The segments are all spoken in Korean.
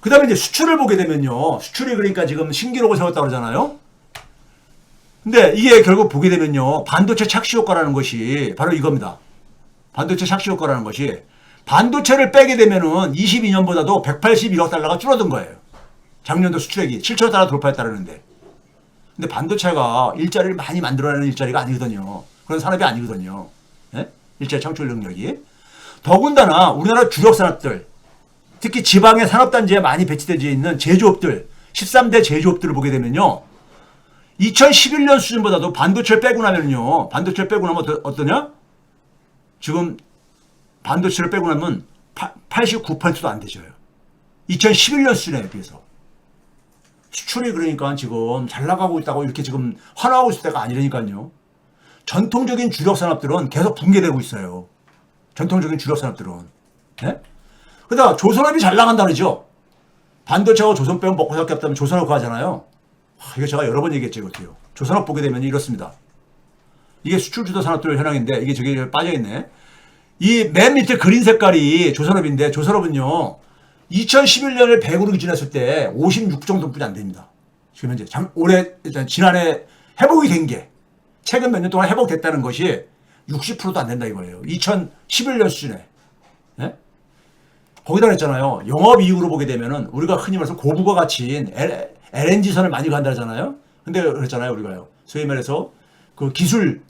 그 다음에 이제 수출을 보게 되면요. 수출이 그러니까 지금 신기록을 세웠다고 그러잖아요. 근데 이게 결국 보게 되면요. 반도체 착시 효과라는 것이 바로 이겁니다. 반도체 착시 효과라는 것이 반도체를 빼게 되면은 22년보다도 181억 달러가 줄어든 거예요. 작년도 수출액이 7천억 달러 돌파했다는데. 근데 반도체가 일자리를 많이 만들어내는 일자리가 아니거든요. 그런 산업이 아니거든요. 예? 일자리 창출 능력이. 더군다나 우리나라 주력 산업들, 특히 지방의 산업단지에 많이 배치되어 있는 제조업들, 13대 제조업들을 보게 되면요. 2011년 수준보다도 반도체를 빼고 나면요. 반도체를 빼고 나면 어떠냐? 지금 반도체를 빼고 나면 89%도 안 되죠. 2011년 수준에 비해서. 수출이 그러니까 지금 잘 나가고 있다고 이렇게 지금 환호하고 있을 때가 아니라니까요. 전통적인 주력 산업들은 계속 붕괴되고 있어요. 전통적인 주력 산업들은. 네? 그러다가 조선업이 잘 나간다 그러죠. 반도체하고 조선 빼면 먹고 살 게 없다면 조선업 가잖아요. 이거 제가 여러 번 얘기했죠. 이것도요. 조선업 보게 되면 이렇습니다. 이게 수출 주도 산업들 현황인데 이게 저기 빠져있네. 이 맨 밑에 그린 색깔이 조선업인데 조선업은요. 2011년을 100으로 기준했을 때 56 정도뿐이 안 됩니다. 지금 현재 올해 지난해 회복이 된 게 최근 몇 년 동안 회복됐다는 것이 60%도 안 된다 이거예요. 2011년 수준에. 네? 거기다 그랬잖아요. 영업이익으로 보게 되면은 우리가 흔히 말해서 고부가 가치인 LNG선을 많이 간다잖아요. 근데 그랬잖아요. 우리가요. 소위 말해서 그 기술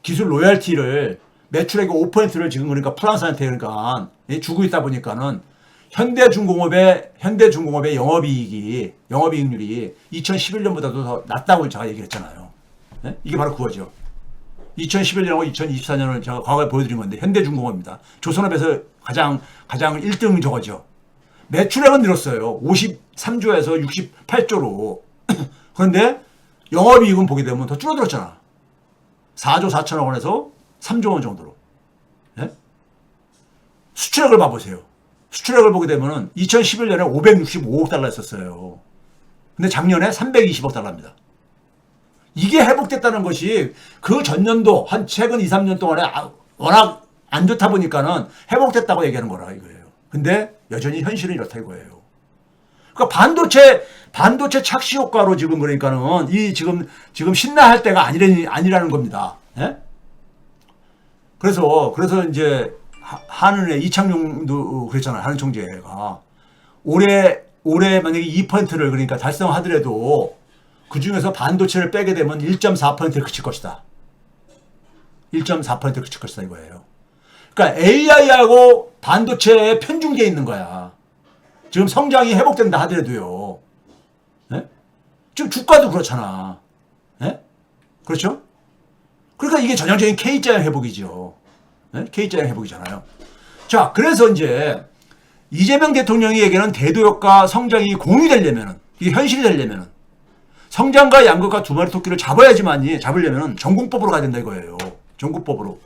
로열티를 매출액의 5%를 지금 그러니까 프랑스한테 그러니까 주고 있다 보니까는 현대중공업의 영업이익률이 2011년보다도 더 낮다고 제가 얘기했잖아요. 네? 이게 바로 그거죠. 2011년하고 2024년을 제가 과거에 보여드린 건데 현대중공업입니다. 조선업에서 가장 1등 저거죠. 매출액은 늘었어요. 53조에서 68조로. 그런데 영업이익은 보게 되면 더 줄어들었잖아. 4조 4천억 원에서 3조 원 정도로. 네? 수출액을 봐보세요. 수출액을 보게 되면은 2011년에 565억 달러였었어요. 근데 작년에 320억 달러입니다. 이게 회복됐다는 것이 그 전년도 한 최근 2, 3년 동안에 워낙 안 좋다 보니까는 회복됐다고 얘기하는 거라 이거예요. 근데 여전히 현실은 이렇다 이거예요. 그러니까 반도체 착시 효과로 지금 그러니까는 이 지금 신나할 때가 아니라는 겁니다. 예? 그래서 이제 한은의 이창용도 그랬잖아요. 한은 총재가 올해 만약에 2%를 그러니까 달성하더라도 그 중에서 반도체를 빼게 되면 1.4%에 그칠 것이다. 1.4%에 그칠 것이다 이거예요. 그러니까 AI하고 반도체에 편중되어 있는 거야. 지금 성장이 회복된다 하더라도요. 네? 지금 주가도 그렇잖아. 네? 그렇죠? 그러니까 이게 전형적인 K자형 회복이죠. 네? K자형 회복이잖아요. 자, 그래서 이제 이재명 대통령이 얘기하는 대도효과 성장이 공유되려면은, 이게 현실이 되려면은, 성장과 양극화 두 마리 토끼를 잡으려면은 전공법으로 가야 된다 이거예요. 전공법으로.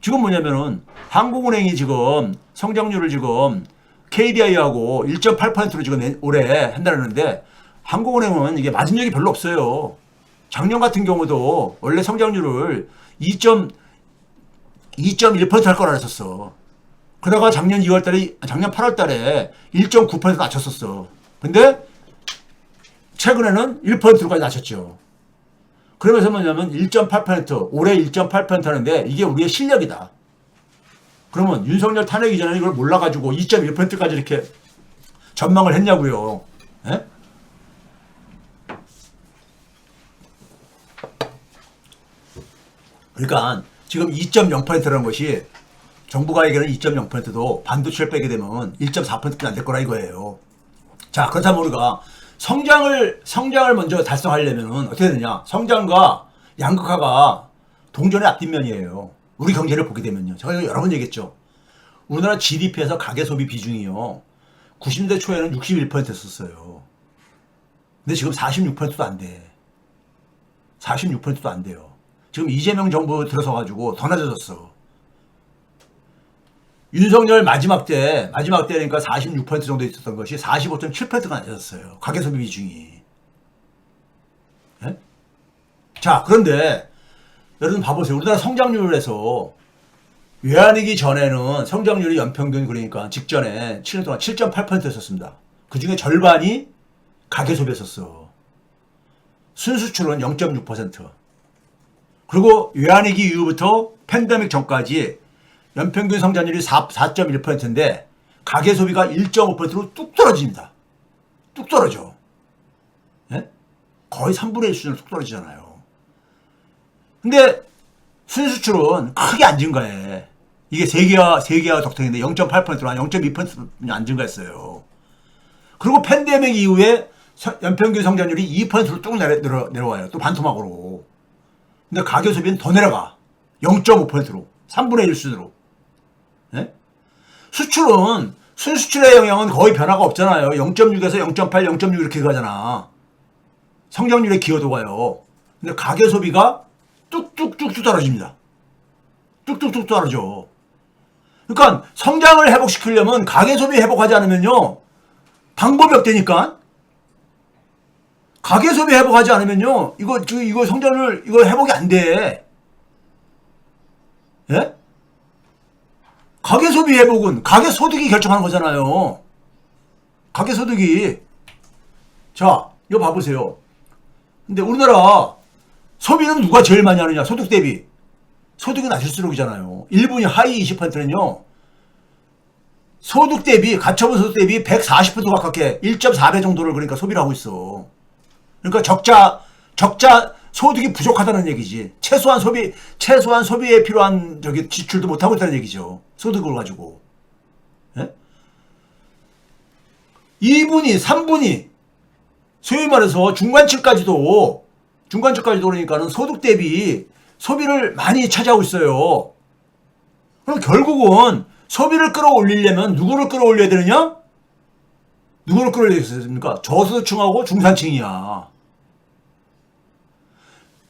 지금 뭐냐면은 한국은행이 지금 성장률을 지금 KDI하고 1.8%로 지금 올해 한다는데 한국은행은 이게 맞은 적이 별로 없어요. 작년 같은 경우도 원래 성장률을 2.1% 할 거라 했었어. 그러다가 작년 8월 달에 1.9% 낮췄었어. 근데 최근에는 1%까지 낮췄죠. 그러면서 뭐냐면 1.8%, 올해 1.8% 하는데 이게 우리의 실력이다. 그러면 윤석열 탄핵 이전에 이걸 몰라가지고 2.1%까지 이렇게 전망을 했냐고요. 예? 그러니까 지금 2.0%라는 것이 정부가 얘기하는 2.0%도 반도체를 빼게 되면 1.4%는 안 될 거라 이거예요. 자, 그렇다면 우리가 성장을 먼저 달성하려면 어떻게 되느냐? 성장과 양극화가 동전의 앞뒷면이에요. 우리 경제를 보게 되면요. 제가 여러 번 얘기했죠. 우리나라 GDP에서 가계소비 비중이요. 90년대 초에는 61%였었어요. 근데 지금 46%도 안 돼. 46%도 안 돼요. 지금 이재명 정부 들어서가지고 더 낮아졌어. 윤석열 마지막 때 그러니까 46% 정도 있었던 것이 45.7%가 낮아졌어요. 가계소비 비중이. 네? 자, 그런데 여러분 봐보세요. 우리나라 성장률에서 외환위기 전에는 성장률이 연평균 그러니까 직전에 7년 동안 7.8%였었습니다. 그 중에 절반이 가계소비였었어. 순수출은 0.6%. 그리고 외환위기 이후부터 팬데믹 전까지 연평균 성장률이 4.1%인데 가계소비가 1.5%로 뚝 떨어집니다. 뚝 떨어져. 예? 거의 3분의 1 수준으로 뚝 떨어지잖아요. 근데 순수출은 크게 안 증가해. 이게 세계화 덕택인데 0.8%나 0.2% 안 증가했어요. 그리고 팬데믹 이후에 연평균 성장률이 2%로 뚝 내려와요. 또 반토막으로. 근데 가계소비는 더 내려가. 0.5%로. 3분의 1 수준으로. 예? 수출은 순수출의 영향은 거의 변화가 없잖아요. 0.6에서 0.8, 0.6 이렇게 가잖아. 성장률의 기여도가요. 근데 가계소비가 뚝뚝뚝뚝 떨어집니다. 뚝뚝뚝 떨어져. 그러니까 성장을 회복시키려면 가계소비 회복하지 않으면요. 방법이 없다니까. 가계소비 회복하지 않으면요. 이거 성장을, 이거 회복이 안 돼. 예? 가계소비 회복은 가계소득이 결정하는 거잖아요. 가계소득이. 자, 이거 봐보세요. 근데 우리나라 소비는 누가 제일 많이 하느냐? 소득 대비. 소득이 낮을수록이잖아요. 일본이 하위 20%는요. 소득 대비, 가처분 소득 대비 140% 가깝게 1.4배 정도를 그러니까 소비를 하고 있어. 그러니까 적자 소득이 부족하다는 얘기지. 최소한 소비에 필요한 지출도 못하고 있다는 얘기죠. 소득을 가지고. 예? 2분위, 3분위, 소위 말해서 중간층까지도 그러니까는 소득 대비 소비를 많이 차지하고 있어요. 그럼 결국은 소비를 끌어올리려면 누구를 끌어올려야 되느냐? 누구를 끌어올려야 되겠습니까? 저소득층하고 중산층이야.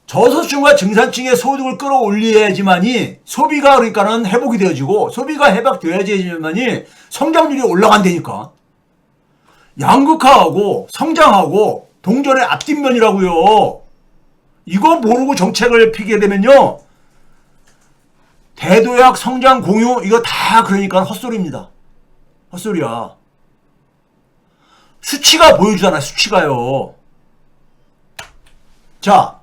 저소득층과 중산층의 소득을 끌어올려야지만이 소비가 그러니까는 회복이 되어지고 소비가 회복되어야지만이 성장률이 올라간다니까. 양극화하고 성장하고 동전의 앞뒷면이라고요. 이거 모르고 정책을 피게 되면요. 대도약 성장 공유 이거 다 그러니까 헛소리입니다. 헛소리야. 수치가 보여주잖아. 수치가요. 자,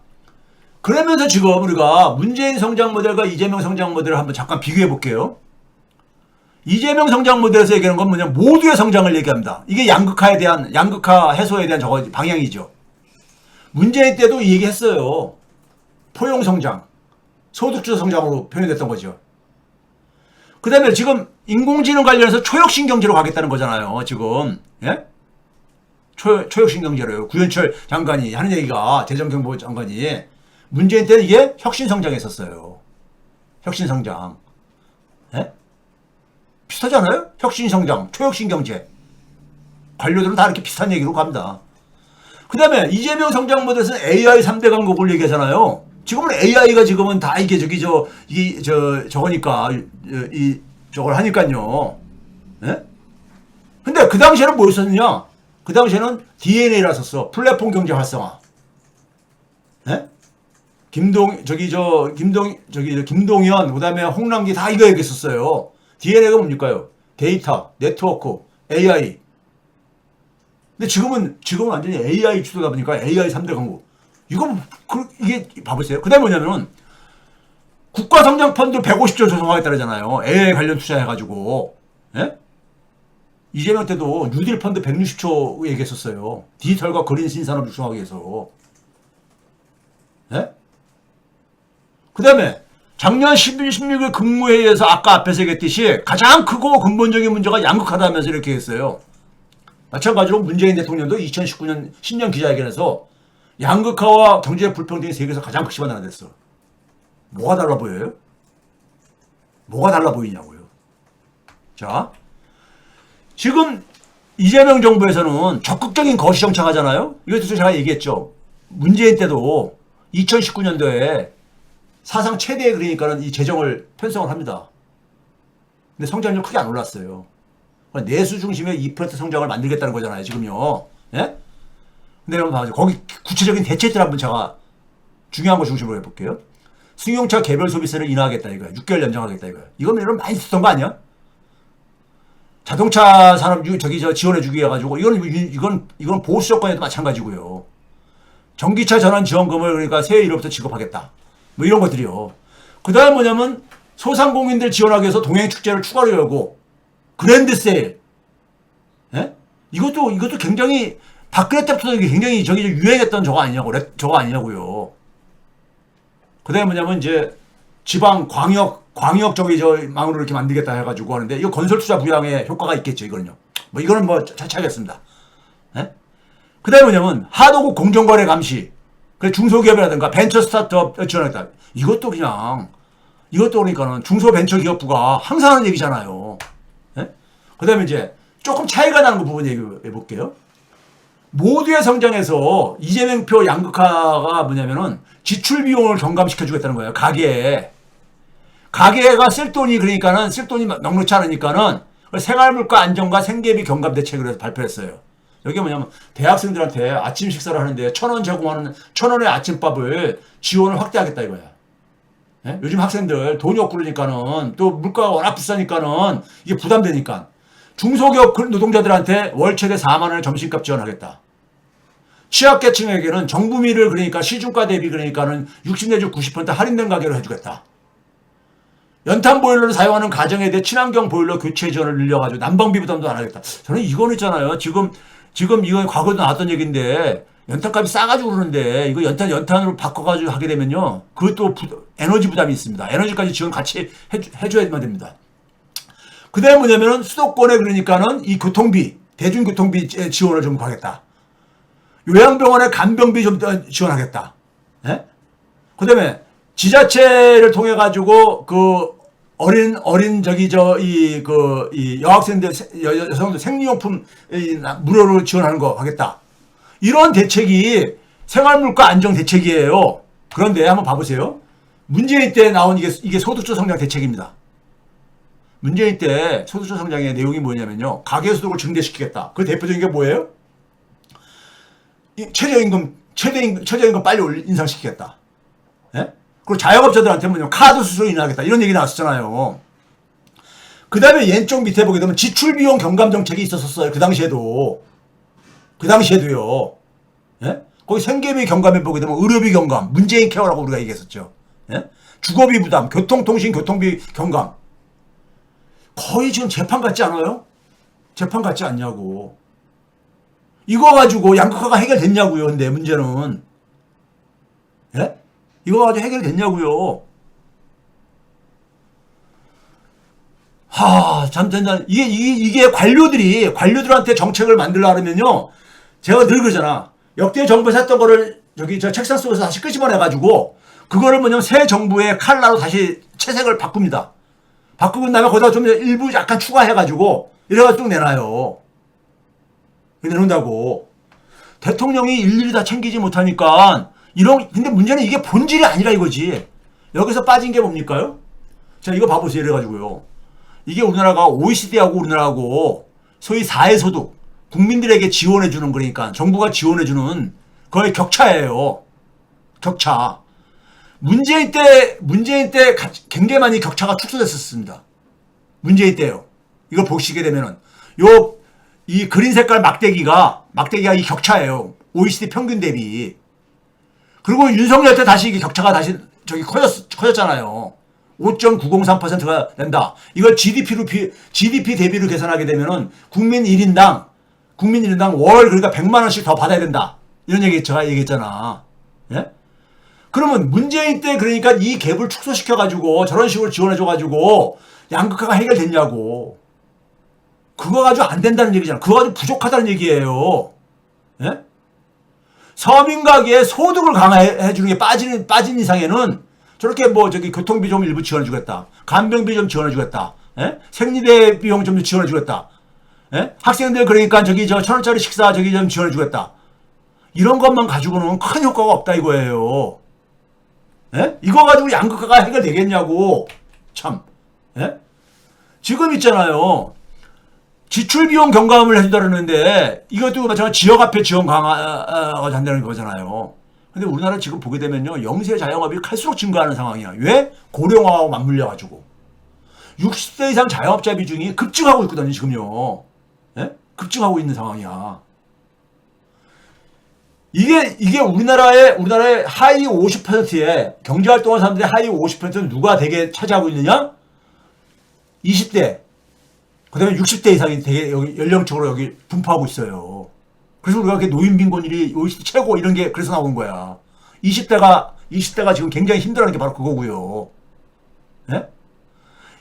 그러면서 지금 우리가 문재인 성장 모델과 이재명 성장 모델을 한번 잠깐 비교해 볼게요. 이재명 성장 모델에서 얘기하는 건 뭐냐? 모두의 성장을 얘기합니다. 이게 양극화 해소에 대한 방향이죠. 문재인 때도 이 얘기 했어요. 포용 성장, 소득주도 성장으로 표현됐던 거죠. 그 다음에 지금 인공지능 관련해서 초혁신경제로 가겠다는 거잖아요. 지금. 예? 초혁신경제로요. 구현철 장관이 하는 얘기가, 대전경보 장관이. 문재인 때는 이게 혁신성장했었어요. 혁신성장. 예? 비슷하잖아요? 혁신성장, 초혁신경제. 관료들은 다 이렇게 비슷한 얘기로 갑니다. 그 다음에 이재명 성장 모델에서는 AI 3대 강국을 얘기하잖아요. 지금은 AI가 지금은 다 이게 저거니까, 저걸 하니까요. 예? 근데 그 당시에는 뭐였었느냐? 그 당시에는 DNA라 썼어. 플랫폼 경제 활성화. 예? 김동연, 그 다음에 홍남기 다 이거 얘기했었어요. DNA가 뭡니까요? 데이터, 네트워크, AI. 근데 지금은 완전히 AI 주도다 보니까 AI 3대 강국. 이게 봐보세요. 그 다음에 뭐냐면은, 국가성장펀드 150조 조성하겠다 그러잖아요. AI 관련 투자해가지고. 예? 이재명 때도 뉴딜 펀드 160조 얘기했었어요. 디지털과 그린 신산업 육성하기 위해서. 예? 그 다음에 작년 16일 국무회의에서 아까 앞에서 얘기했듯이 가장 크고 근본적인 문제가 양극화다면서 이렇게 했어요. 마찬가지로 문재인 대통령도 2019년 신년 기자회견에서 양극화와 경제 불평등이 세계에서 가장 극심한 나라가 됐어. 뭐가 달라 보여요? 뭐가 달라 보이냐고요. 자, 지금 이재명 정부에서는 적극적인 거시 정책 하잖아요. 이것도 제가 얘기했죠. 문재인 때도 2019년도에 사상 최대의 그러니까는 이 재정을 편성을 합니다. 근데 성장률 크게 안 올랐어요. 내수 중심의 2% 성장을 만들겠다는 거잖아요, 지금요. 예? 근데 여러분 봐보세요. 거기 구체적인 대책들 한번 제가 중요한 거 중심으로 해볼게요. 승용차 개별 소비세를 인하하겠다 이거야. 6개월 연장하겠다 이거야. 이건 여러분 많이 듣던 거 아니야? 자동차 산업 저기 저 지원해주기 해가지고 이건 보수 정권에도 마찬가지고요. 전기차 전환 지원금을 그러니까 새해 1월부터 지급하겠다. 뭐 이런 것들이요. 그다음 뭐냐면 소상공인들 지원하기 위해서 동행 축제를 추가로 열고 그랜드 세일. 예? 이것도 굉장히 박근혜 때부터 굉장히 저기 유행했던 저거 아니냐고요. 그다음에 뭐냐면 이제 지방 광역 저기 저 망으로 이렇게 만들겠다 해가지고 하는데 이거 건설 투자 부양에 효과가 있겠죠. 이거는요. 뭐 이거는 뭐 차치하겠습니다. 예? 그다음에 뭐냐면 하도급 공정거래 감시. 그래 중소기업이라든가 벤처 스타트업 지원하겠다. 이것도 그러니까는 중소벤처기업부가 항상 하는 얘기잖아요. 예? 그다음에 이제 조금 차이가 나는 그 부분 얘기해 볼게요. 모두의 성장에서 이재명표 양극화가 뭐냐면은 지출 비용을 경감시켜 주겠다는 거예요. 가게가 쓸 돈이 넉넉치 않으니까는 생활물가 안정과 생계비 경감 대책을 해서 발표했어요. 여기 뭐냐면 대학생들한테 아침 식사를 하는데 1,000원 제공하는 1,000원의 아침밥을 지원을 확대하겠다 이거야. 예? 요즘 학생들 돈이 없고 그러니까는 또 물가가 워낙 비싸니까는 이게 부담되니까 중소기업 노동자들한테 월 최대 4만 원의 점심값 지원하겠다. 취약계층에게는 정부미를 그러니까 시중가 대비 그러니까는 60 내지 90% 할인된 가격으로 해주겠다. 연탄 보일러를 사용하는 가정에 대해 친환경 보일러 교체 지원을 늘려가지고 난방비 부담도 안 하겠다. 저는 이거는 있잖아요. 지금 이건 과거에도 나왔던 얘기인데 연탄값이 싸가지고 그러는데 이거 연탄으로 바꿔가지고 하게 되면요. 그것도 에너지 부담이 있습니다. 에너지까지 지원 같이 해줘야만 됩니다. 그 다음에 뭐냐면은 수도권에 그러니까는 이 대중교통비 지원을 좀 하겠다. 요양병원에 간병비 좀 지원하겠다. 예? 그 다음에 지자체를 통해 가지고 그 어린 저기 이 여학생들 여성들 생리용품 무료로 지원하는 거 하겠다. 이런 대책이 생활물가 안정 대책이에요. 그런데 한번 봐보세요. 문재인 때 나온 이게 소득주 성장 대책입니다. 문재인 때 소득주 성장의 내용이 뭐냐면요. 가계소득을 증대시키겠다. 그 대표적인 게 뭐예요? 최저임금 빨리 인상시키겠다. 예? 그리고 자영업자들한테 뭐냐 카드 수수료 인하하겠다. 이런 얘기 나왔었잖아요. 그 다음에 왼쪽 밑에 보게 되면 지출비용 경감 정책이 있었어요. 그 당시에도요. 예? 거기 생계비 경감에 보게 되면 의료비 경감, 문재인 케어라고 우리가 얘기했었죠. 예? 주거비 부담, 교통비 경감. 거의 지금 재판 같지 않아요? 재판 같지 않냐고. 이거 가지고 양극화가 해결됐냐고요. 근데 문제는. 예? 이거 가지고 해결됐냐고요. 참 된다. 이게 관료들한테 정책을 만들려면요. 제가 늘 그러잖아. 역대 정부에서 했던 거를 저 책상 속에서 다시 끄집어내가지고 그거를 뭐냐면 새 정부의 칼라로 다시 채색을 바꿉니다. 바꾸고 나면 거기다 좀 일부 약간 추가해가지고 이래가지고 쭉 내놔요. 내놓는다고. 대통령이 일일이 다 챙기지 못하니까 근데 문제는 이게 본질이 아니라 이거지. 여기서 빠진 게 뭡니까요? 자, 이거 봐보세요. 이래가지고요. 이게 우리나라가 OECD하고 우리나라하고 소위 사회소득, 국민들에게 지원해주는 그러니까 정부가 지원해주는 거의 격차예요. 격차. 문재인 때 굉장히 많이 격차가 축소됐었습니다. 문재인 때요. 이걸 보시게 되면은 이 그린 색깔 막대기가 이 격차예요. OECD 평균 대비. 그리고 윤석열 때 다시 이게 격차가 다시 커졌잖아요. 5.903%가 된다. 이걸 GDP 대비로 계산하게 되면은 국민 1인당 월 그러니까 100만 원씩 더 받아야 된다. 이런 얘기 제가 얘기했잖아. 예? 그러면 문재인 때 그러니까 이 갭을 축소시켜가지고 저런 식으로 지원해줘가지고 양극화가 해결됐냐고. 그거 가지고 안 된다는 얘기잖아. 그거 가지고 부족하다는 얘기예요. 예? 서민 가게에 소득을 강화해주는 게 빠진 이상에는 저렇게 교통비 좀 일부 지원해주겠다. 간병비 좀 지원해주겠다. 예? 생리대 비용 좀 지원해주겠다. 예? 학생들 그러니까 1,000원짜리 식사 좀 지원해주겠다. 이런 것만 가지고는 큰 효과가 없다 이거예요. 예? 이거 가지고 양극화가 해결되겠냐고. 참. 예? 지금 있잖아요. 지출비용 경감을 해준다는데 이것도 마찬가지로 지역화폐 지원 강화가 한다는 거잖아요. 근데 우리나라 지금 보게 되면요. 영세 자영업이 갈수록 증가하는 상황이야. 왜? 고령화하고 맞물려가지고. 60세 이상 자영업자 비중이 급증하고 있거든요, 지금요. 예? 급증하고 있는 상황이야. 이게 우리나라의 하위 50%에 경제활동하는 사람들의 하위 50%는 누가 되게 차지하고 있느냐? 20대. 그 다음에 60대 이상이 되게 여기 연령적으로 여기 분포하고 있어요. 그래서 우리가 이렇게 노인 빈곤율이 OECD 최고 이런 게 그래서 나온 거야. 20대가 지금 굉장히 힘들어하는 게 바로 그거고요. 예?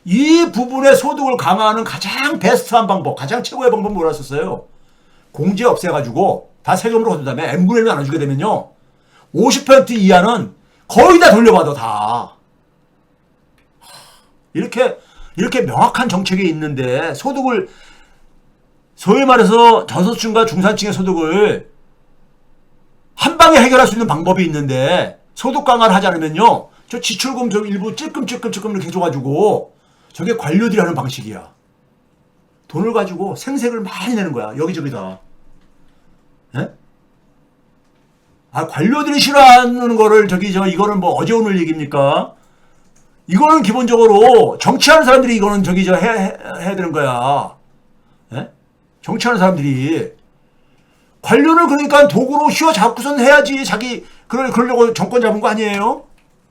이 부분의 소득을 강화하는 가장 베스트한 방법, 가장 최고의 방법은 뭐라 썼어요? 공제 없애가지고 다 세금으로 거둔 다음에 n분의 1로 나눠주게 되면요. 50% 이하는 거의 다 돌려받아, 다. 이렇게 명확한 정책이 있는데 소득을 소위 말해서 저소득층과 중산층의 소득을 한 방에 해결할 수 있는 방법이 있는데 소득 강화를 하지 않으면요. 저 지출금 저 일부 찔끔찔끔 이렇게 해줘가지고 저게 관료들이 하는 방식이야. 돈을 가지고 생색을 많이 내는 거야. 여기저기다. 예? 아, 관료들이 싫어하는 거를 이거는 뭐 어제 오늘 얘기입니까? 이거는 기본적으로 정치하는 사람들이 이거는 해야 되는 거야. 예? 정치하는 사람들이. 관료를 그러니까 도구로 휘어잡고선 해야지 그러려고 정권 잡은 거 아니에요?